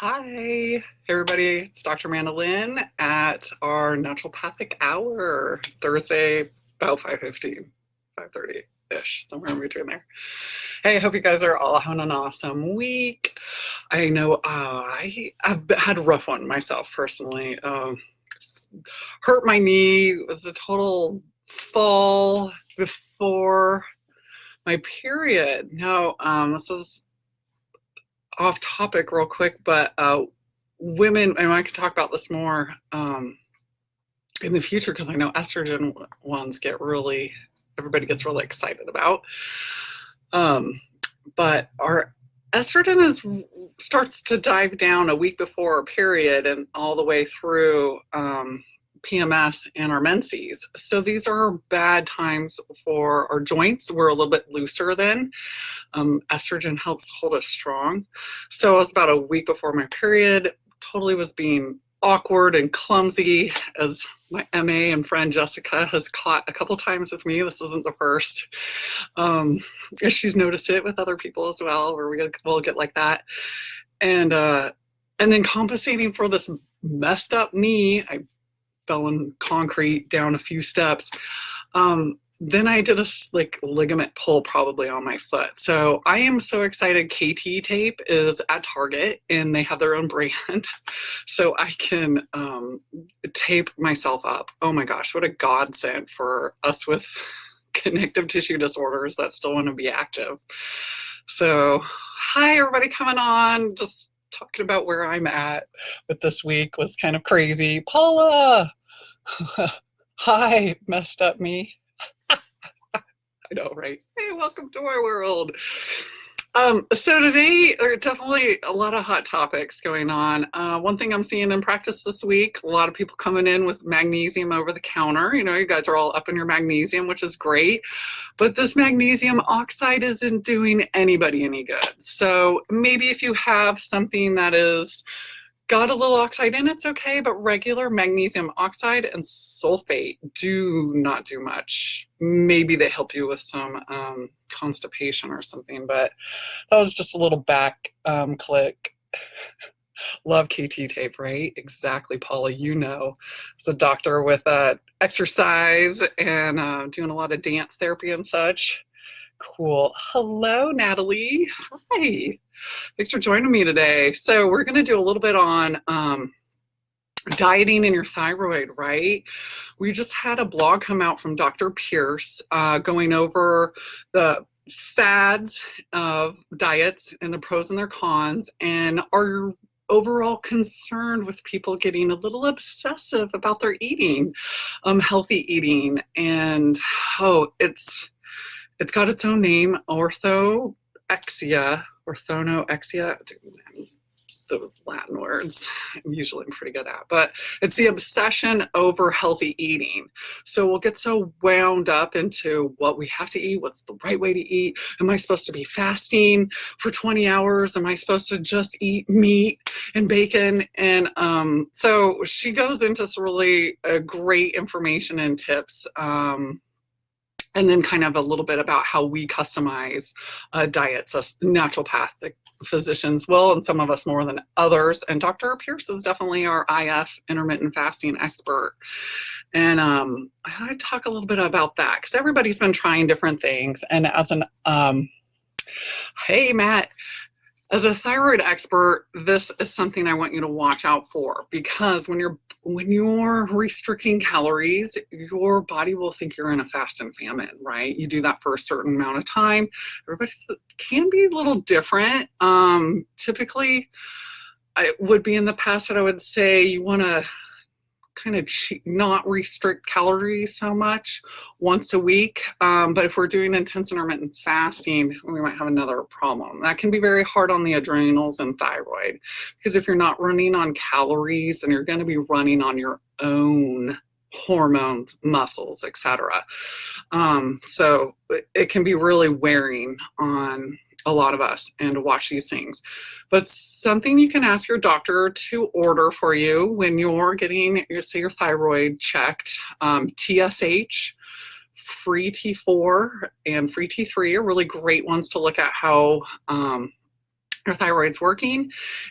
Hi, everybody. It's Dr. Mandolin at our naturopathic hour, Thursday, about 5:15, 5:30-ish, somewhere in between there. Hey, I hope you guys are all having an awesome week. I know I've had a rough one myself personally. Hurt my knee. It was a total fall before my period. Now, this is off topic real quick, but women, and I could talk about this more in the future because I know estrogen ones everybody gets really excited about. But our estrogen starts to dive down a week before our period and all the way through PMS and our menses. So these are bad times for our joints. We're a little bit looser then. Estrogen helps hold us strong. So it was about a week before my period, totally was being awkward and clumsy, as my MA and friend Jessica has caught a couple times with me. This isn't the first. She's noticed it with other people as well, where we'll get like that. And then compensating for this messed up knee, I fell in concrete down a few steps. Then I did a ligament pull probably on my foot. So I am so excited. KT tape is at Target and they have their own brand. So I can tape myself up. Oh my gosh, what a godsend for us with connective tissue disorders that still want to be active. So hi everybody coming on. Just talking about where I'm at with this week was kind of crazy. Paula, hi, messed up me. I know, right? Hey, welcome to my world. So today, there are definitely a lot of hot topics going on. One thing I'm seeing in practice this week, a lot of people coming in with magnesium over the counter. You know, you guys are all up in your magnesium, which is great. But this magnesium oxide isn't doing anybody any good. So maybe if you have something that is got a little oxide in, it's okay, but regular magnesium oxide and sulfate do not do much. Maybe they help you with some constipation or something, but that was just a little back click. Love KT tape, right? Exactly, Paula, you know. As a doctor with exercise and doing a lot of dance therapy and such. Cool. Hello, Natalie. Hi. Thanks for joining me today. So we're going to do a little bit on dieting in your thyroid, right? We just had a blog come out from Dr. Pierce going over the fads of diets and the pros and their cons, and are overall concerned with people getting a little obsessive about their eating, healthy eating, and it's got its own name, orthorexia, those Latin words I'm usually pretty good at, but it's the obsession over healthy eating. So we'll get so wound up into what we have to eat, what's the right way to eat. Am I supposed to be fasting for 20 hours? Am I supposed to just eat meat and bacon? And so she goes into some really great information and tips. And then kind of a little bit about how we customize diets as naturopathic physicians will, and some of us more than others. And Dr. Pierce is definitely our IF, intermittent fasting expert. And I talk a little bit about that because everybody's been trying different things. And as an, hey, Matt, as a thyroid expert, this is something I want you to watch out for, because when you're restricting calories, your body will think you're in a fast and famine, right? You do that for a certain amount of time. Everybody can be a little different. Typically, it would be in the past that I would say you want to kind of not restrict calories so much once a week. But if we're doing intense intermittent fasting, we might have another problem. That can be very hard on the adrenals and thyroid, because if you're not running on calories, then you're going to be running on your own hormones, muscles, etc. So it can be really wearing on a lot of us, and to watch these things. But something you can ask your doctor to order for you when you're getting, say, your thyroid checked, TSH, free T4 and free T3 are really great ones to look at how your thyroid's working.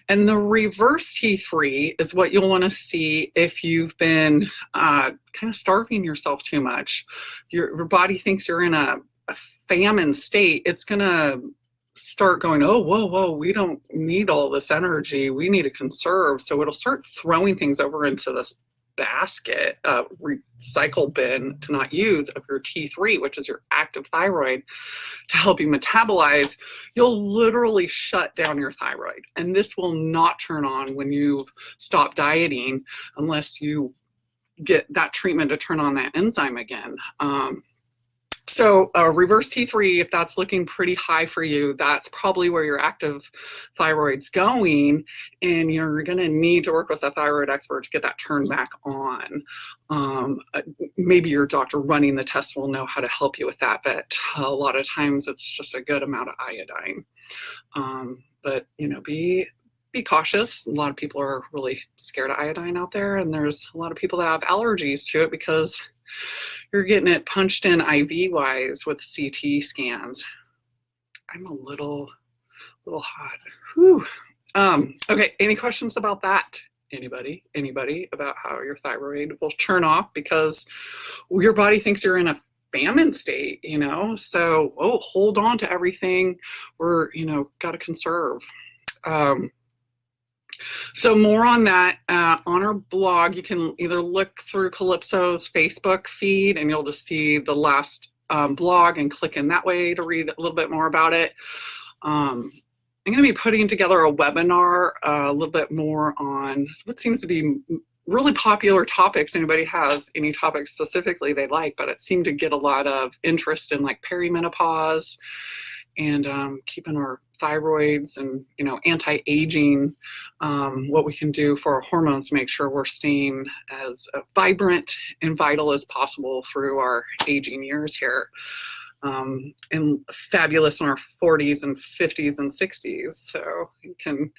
And the reverse T3 is what you'll want to see if you've been kind of starving yourself too much. Your body thinks you're in a famine state. It's going to start going, oh, whoa, we don't need all this energy. We need to conserve. So it'll start throwing things over into this basket, recycle bin to not use of your T3, which is your active thyroid, to help you metabolize. You'll literally shut down your thyroid. And this will not turn on when you stop dieting unless you get that treatment to turn on that enzyme again. So reverse T3, if that's looking pretty high for you, that's probably where your active thyroid's going, and you're going to need to work with a thyroid expert to get that turned back on. Maybe your doctor running the test will know how to help you with that, but a lot of times it's just a good amount of iodine. But, you know, be cautious. A lot of people are really scared of iodine out there, and there's a lot of people that have allergies to it because you're getting it punched in IV wise with CT scans. I'm a little hot. Whew. Okay, any questions about that? Anybody about how your thyroid will turn off because your body thinks you're in a famine state, you know? So, hold on to everything. We're, got to conserve. So more on that on our blog. You can either look through Calypso's Facebook feed and you'll just see the last blog and click in that way to read a little bit more about it. I'm going to be putting together a webinar a little bit more on what seems to be really popular topics. Anybody has any topics specifically they like, but it seemed to get a lot of interest in like perimenopause and keeping our thyroids and, anti-aging, what we can do for our hormones to make sure we're staying as vibrant and vital as possible through our aging years here. And fabulous in our 40s and 50s and 60s. So you can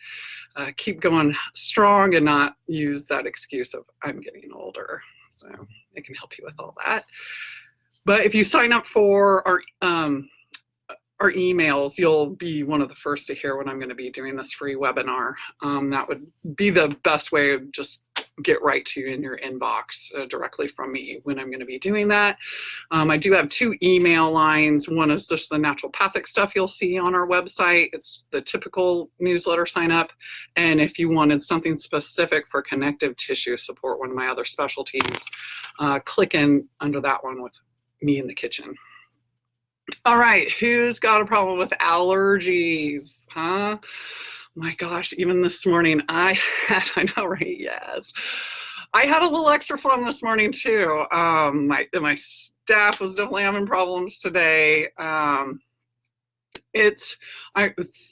keep going strong and not use that excuse of I'm getting older. So it can help you with all that. But if you sign up for our emails, you'll be one of the first to hear when I'm going to be doing this free webinar. That would be the best way to just get right to you in your inbox directly from me when I'm going to be doing that. I do have 2 email lines. One is just the naturopathic stuff you'll see on our website. It's the typical newsletter sign up. And if you wanted something specific for connective tissue support, one of my other specialties, click in under that one with me in the kitchen. All right, who's got a problem with allergies, huh? My gosh, even this morning I know, right? Yes. I had a little extra fun this morning too. My staff was definitely having problems today.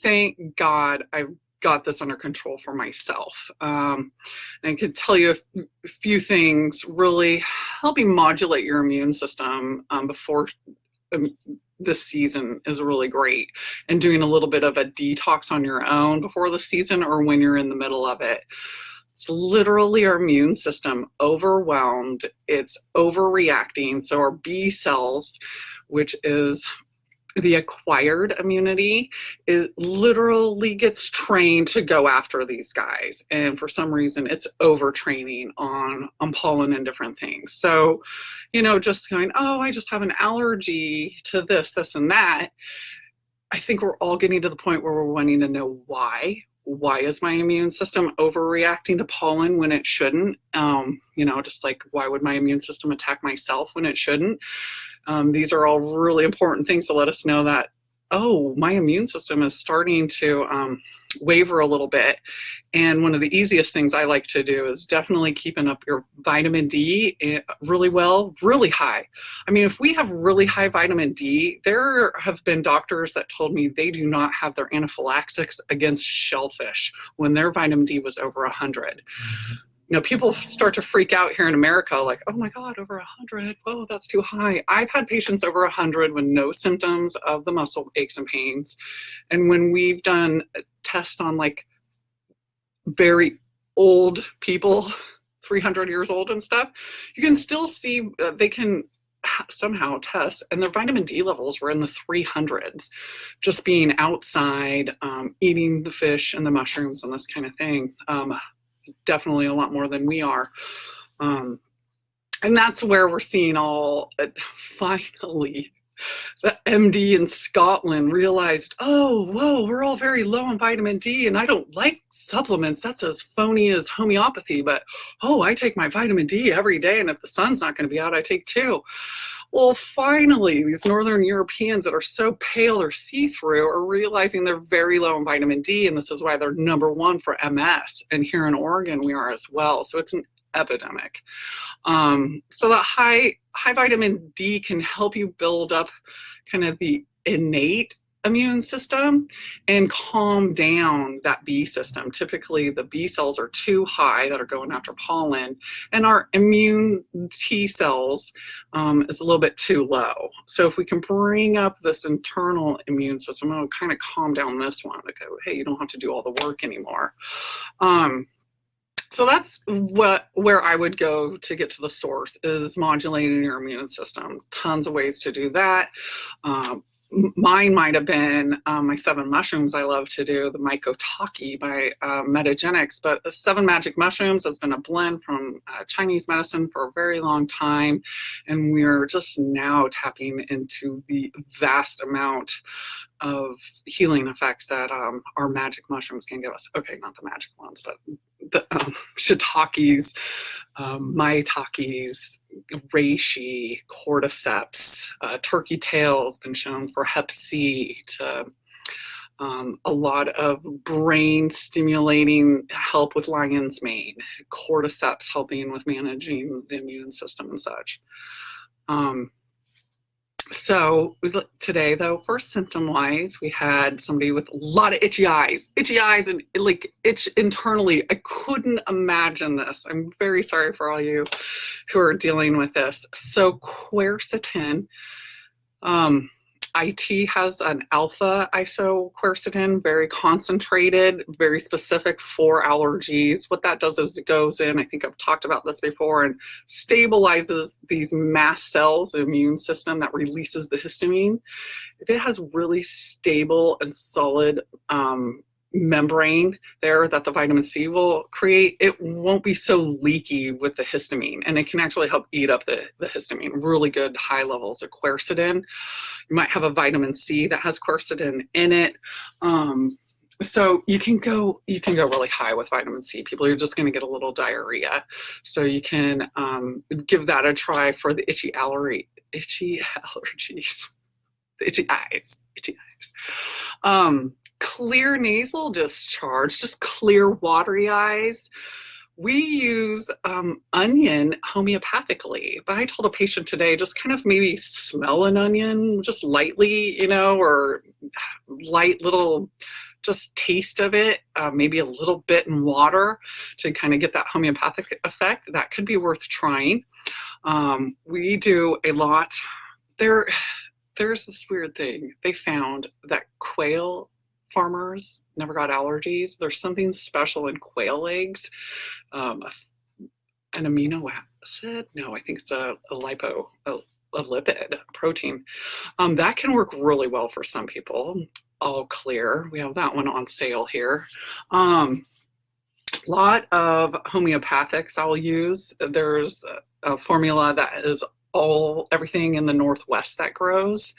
Thank God I've got this under control for myself. And I can tell you a few things really helping modulate your immune system before this season is really great, and doing a little bit of a detox on your own before the season or when you're in the middle of it. It's literally our immune system overwhelmed. It's overreacting. So our B cells, which is the acquired immunity, it literally gets trained to go after these guys. And for some reason, it's overtraining on pollen and different things. So, just going, I just have an allergy to this, and that. I think we're all getting to the point where we're wanting to know why. Why is my immune system overreacting to pollen when it shouldn't? Just like, why would my immune system attack myself when it shouldn't? These are all really important things to let us know that, my immune system is starting to waver a little bit. And one of the easiest things I like to do is definitely keeping up your vitamin D really high. I mean, if we have really high vitamin D, there have been doctors that told me they do not have their anaphylaxis against shellfish when their vitamin D was over 100. People start to freak out here in America, like, oh my God, over 100, whoa, that's too high. I've had patients over 100 with no symptoms of the muscle aches and pains. And when we've done tests on like very old people, 300 years old and stuff, you can still see they can somehow test, and their vitamin D levels were in the 300s, just being outside, eating the fish and the mushrooms and this kind of thing. Definitely a lot more than we are. And that's where we're seeing finally, the MD in Scotland realized, oh, whoa, we're all very low on vitamin D, and I don't like supplements. That's as phony as homeopathy, but oh, I take my vitamin D every day, and if the sun's not going to be out, I take two. Well, finally, these Northern Europeans that are so pale or see-through are realizing they're very low in vitamin D, and this is why they're #1 for MS. And here in Oregon, we are as well. So it's an epidemic. So that high vitamin D can help you build up kind of the innate immune system and calm down that B system. Typically, the B cells are too high that are going after pollen, and our immune T cells is a little bit too low. So if we can bring up this internal immune system, it'll kind of calm down this one. Like, hey, you don't have to do all the work anymore. So that's where I would go to get to the source, is modulating your immune system. Tons of ways to do that. Mine might have been my 7 mushrooms I love to do, the Mycotaki by Metagenics, but the 7 magic mushrooms has been a blend from Chinese medicine for a very long time, and we're just now tapping into the vast amount of healing effects that our magic mushrooms can give us. Okay, not the magic ones, but the shiitakes, maitakes, reishi, cordyceps, turkey tail has been shown for hep C, to a lot of brain stimulating help with lion's mane, cordyceps helping with managing the immune system and such. So today, though, for symptom-wise, we had somebody with a lot of itchy eyes and like itch internally. I couldn't imagine this. I'm very sorry for all you who are dealing with this. So quercetin, IT has an alpha isoquercetin, very concentrated, very specific for allergies. What that does is it goes in, I think I've talked about this before, and stabilizes these mast cells, the immune system that releases the histamine. If it has really stable and solid membrane there that the vitamin C will create, it won't be so leaky with the histamine, and it can actually help eat up the histamine. Really good high levels of quercetin. You might have a vitamin C that has quercetin in it. So you can go really high with vitamin C. People are just going to get a little diarrhea. So you can give that a try for the itchy allergies, the itchy eyes. Clear nasal discharge, just clear watery eyes. We use onion homeopathically, but I told a patient today, just kind of maybe smell an onion just lightly, or light little just taste of it, maybe a little bit in water to kind of get that homeopathic effect. That could be worth trying. We do a lot. There's this weird thing. They found that quail farmers never got allergies. There's something special in quail eggs, an amino acid. No, I think it's a lipid, protein. That can work really well for some people. All clear. We have that one on sale here. Lot of homeopathics I'll use. There's a formula that is everything in the Northwest that grows,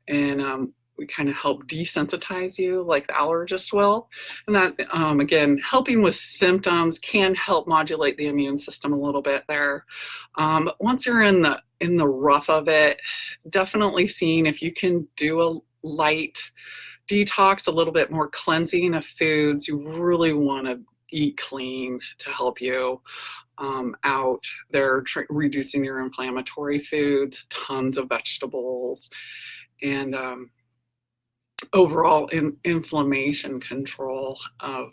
and we kind of help desensitize you like the allergist will. And that, again, helping with symptoms can help modulate the immune system a little bit there. But once you're in the rough of it, definitely seeing if you can do a light detox, a little bit more cleansing of foods. You really want to eat clean to help you out there, reducing your inflammatory foods, tons of vegetables, and overall inflammation control of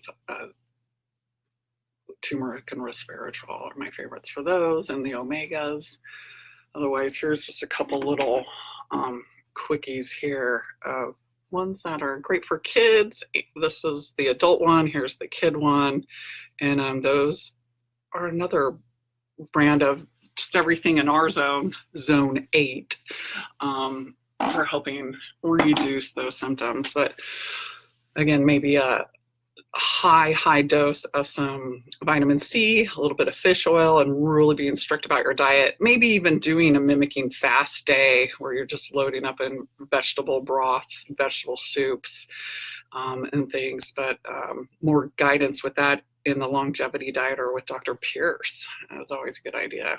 turmeric and resveratrol are my favorites for those, and the omegas. Otherwise, here's just a couple little quickies here of ones that are great for kids. This is the adult one, here's the kid one, and those are another brand of just everything in our zone 8, for helping reduce those symptoms. But again, maybe a high dose of some vitamin C, a little bit of fish oil, and really being strict about your diet. Maybe even doing a mimicking fast day where you're just loading up in vegetable broth, vegetable soups, and things. But more guidance with that in the longevity diet or with Dr. Pierce is always a good idea.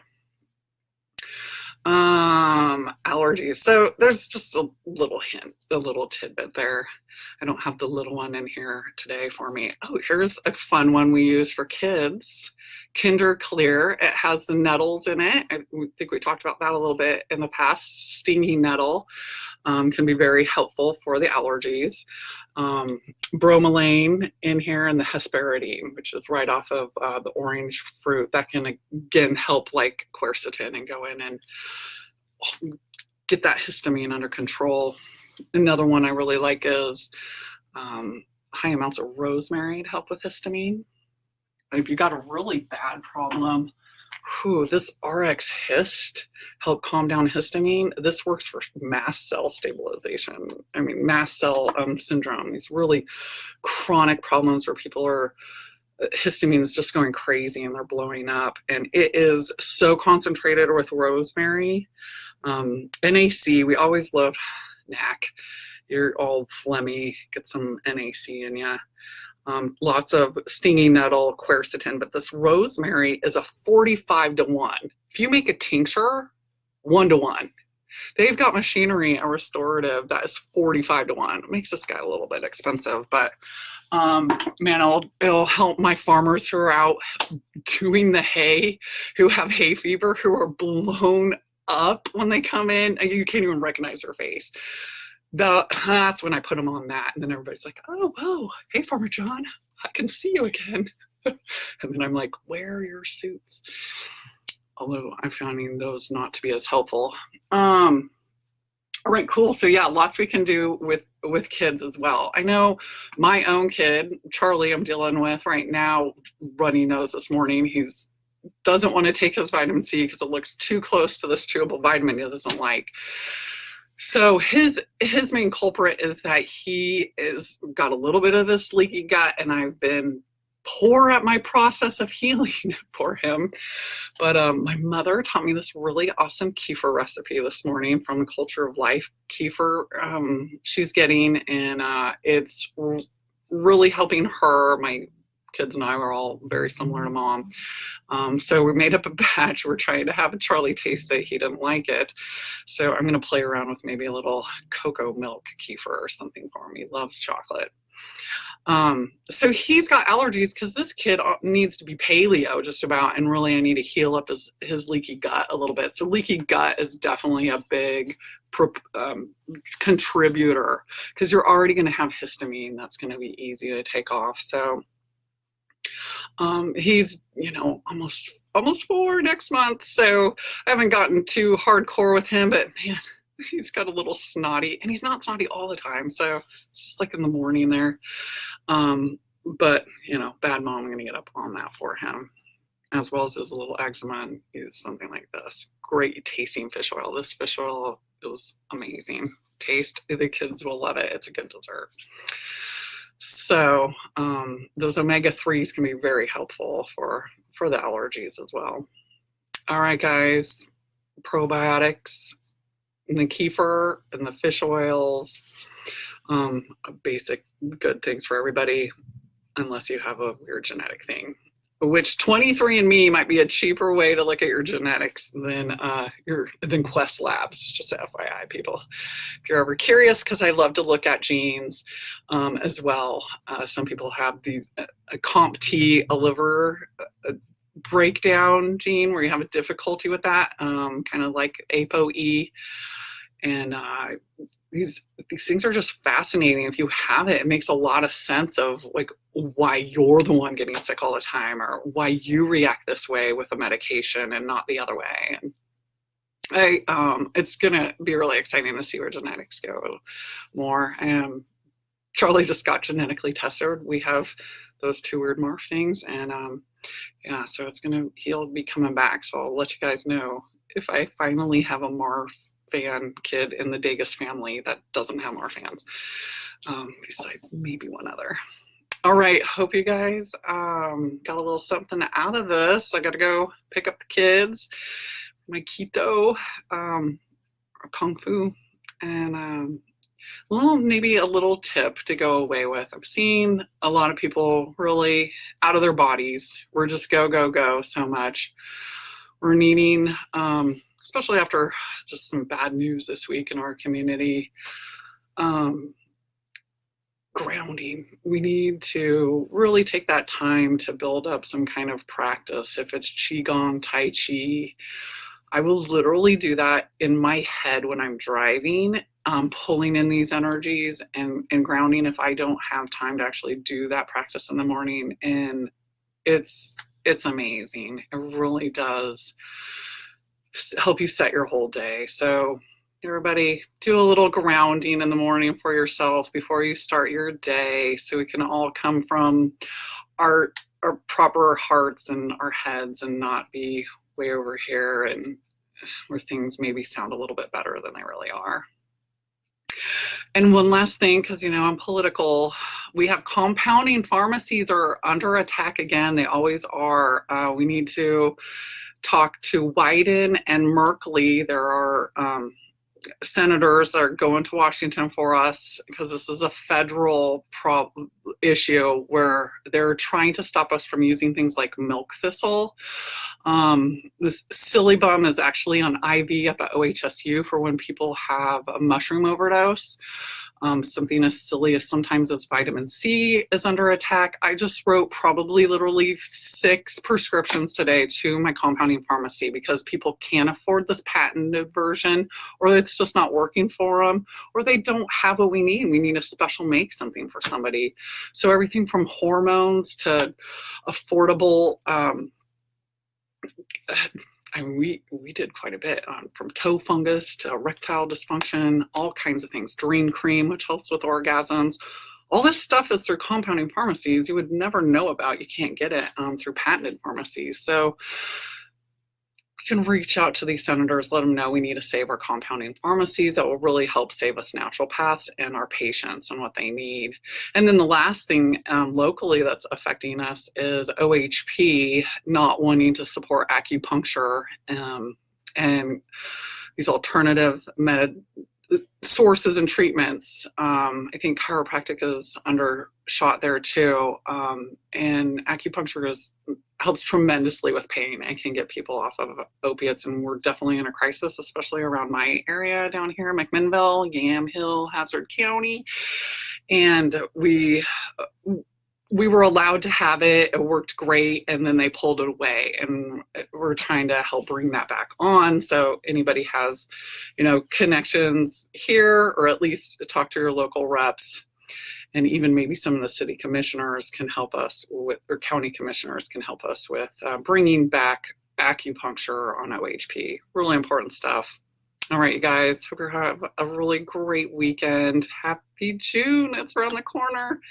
Allergies. So there's just a little hint, a little tidbit there. I don't have the little one in here today for me. Oh, here's a fun one we use for kids. Kinder Clear. It has the nettles in it. I think we talked about that a little bit in the past. Stinging nettle can be very helpful for the allergies. Bromelain in here, and the hesperidine, which is right off of the orange fruit. That can again help like quercetin and go in and get that histamine under control. Another one I really like is high amounts of rosemary to help with histamine. If you got a really bad problem, this RX Hist help calm down histamine. This works for mast cell stabilization. I mean, mast cell syndrome, these really chronic problems where people are, histamine is just going crazy and they're blowing up. And it is so concentrated with rosemary. NAC, we always love NAC. You're all phlegmy, get some NAC in ya. Lots of stinging nettle, quercetin, but this rosemary is a 45-to-1. If you make a tincture, 1-to-1. They've got machinery and restorative that is 45-to-1. It makes this guy a little bit expensive, but man, it'll help my farmers who are out doing the hay, who have hay fever, who are blown up when they come in. You can't even recognize their face. That's when I put them on that. And then everybody's like, oh, whoa, hey, Farmer John, I can see you again. And then I'm like, wear your suits. Although I'm finding those not to be as helpful. All right, cool. So yeah, lots we can do with kids as well. I know my own kid, Charlie, I'm dealing with right now, runny nose this morning. He's doesn't want to take his vitamin C because it looks too close to this chewable vitamin he doesn't like. So his main culprit is that he is got a little bit of this leaky gut, and I've been poor at my process of healing for him. But my mother taught me this really awesome kefir recipe this morning from the Culture of Life kefir she's getting, and it's really helping her. My kids and I were all very similar to mom. So we made up a batch. We're trying to have Charlie taste it. He didn't like it. So I'm going to play around with maybe a little cocoa milk kefir or something for him. He loves chocolate. So he's got allergies because this kid needs to be paleo just about, and really I need to heal up his leaky gut a little bit. So leaky gut is definitely a big contributor because you're already going to have histamine. That's going to be easy to take off. So he's, almost 4 next month. So I haven't gotten too hardcore with him, but man, he's got a little snotty, and he's not snotty all the time. So it's just like in the morning there. But bad mom, I'm going to get up on that for him, as well as his little eczema, and use something like this. Great tasting fish oil. This fish oil is amazing. Taste, the kids will love it. It's a good dessert. So those omega-3s can be very helpful for the allergies as well. All right, guys, probiotics, and the kefir and the fish oils, basic good things for everybody, unless you have a weird genetic thing, which 23andMe might be a cheaper way to look at your genetics than Quest Labs, just FYI, people. If you're ever curious, because I love to look at genes as well. Some people have these a CompT, a liver breakdown gene, where you have a difficulty with that, kind of like ApoE. And these things are just fascinating. If you have it, it makes a lot of sense of like why you're the one getting sick all the time, or why you react this way with a medication and not the other way. And it's gonna be really exciting to see where genetics go more. Charlie just got genetically tested. We have those two weird Marf things, and yeah, so he'll be coming back. So I'll let you guys know if I finally have a Marfan kid in the Dagus family that doesn't have Marfans, besides maybe one other. All right, hope you guys got a little something out of this. I got to go pick up the kids, my keto, kung fu, and maybe a little tip to go away with. I'm seeing a lot of people really out of their bodies. We're just go, go, go so much. We're needing, especially after just some bad news this week in our community, grounding. We need to really take that time to build up some kind of practice. If it's Qigong, Tai Chi, I will literally do that in my head when I'm driving, pulling in these energies and grounding if I don't have time to actually do that practice in the morning. And it's amazing. It really does help you set your whole day. So everybody, do a little grounding in the morning for yourself before you start your day, so we can all come from our proper hearts and our heads and not be way over here and where things maybe sound a little bit better than they really are. And one last thing, because I'm political, we have compounding pharmacies are under attack again. They always are. We need to talk to Wyden and Merkley. There are senators that are going to Washington for us, because this is a federal issue where they're trying to stop us from using things like milk thistle. This silly bum is actually on IV up at OHSU for when people have a mushroom overdose. Something as silly as sometimes as vitamin C is under attack. I just wrote probably literally 6 prescriptions today to my compounding pharmacy because people can't afford this patented version, or it's just not working for them, or they don't have what we need. We need to special make something for somebody. So everything from hormones to affordable, we did quite a bit from toe fungus to erectile dysfunction, all kinds of things. Dream cream, which helps with orgasms. All this stuff is through compounding pharmacies you would never know about. You can't get it through patented pharmacies. So you can reach out to these senators, let them know we need to save our compounding pharmacies. That will really help save us naturopaths and our patients and what they need. And then the last thing locally that's affecting us is OHP not wanting to support acupuncture and these alternative sources and treatments. I think chiropractic is undershot there too. And acupuncture helps tremendously with pain and can get people off of opiates. And we're definitely in a crisis, especially around my area down here, McMinnville, Yamhill, Hazard County. And we were allowed to have it. It worked great. And then they pulled it away, and we're trying to help bring that back on. So anybody has, connections here, or at least talk to your local reps. And even maybe some of the city commissioners can help us with, or county commissioners can help us with bringing back acupuncture on OHP. Really important stuff. All right, you guys, hope you have a really great weekend. Happy June, it's around the corner.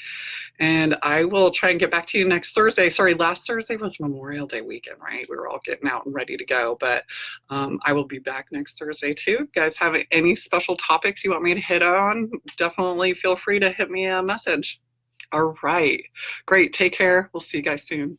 And I will try and get back to you next Thursday. Sorry, last Thursday was Memorial Day weekend, right? We were all getting out and ready to go, but I will be back next Thursday too. You guys have any special topics you want me to hit on? Definitely feel free to hit me a message. All right, great, take care. We'll see you guys soon.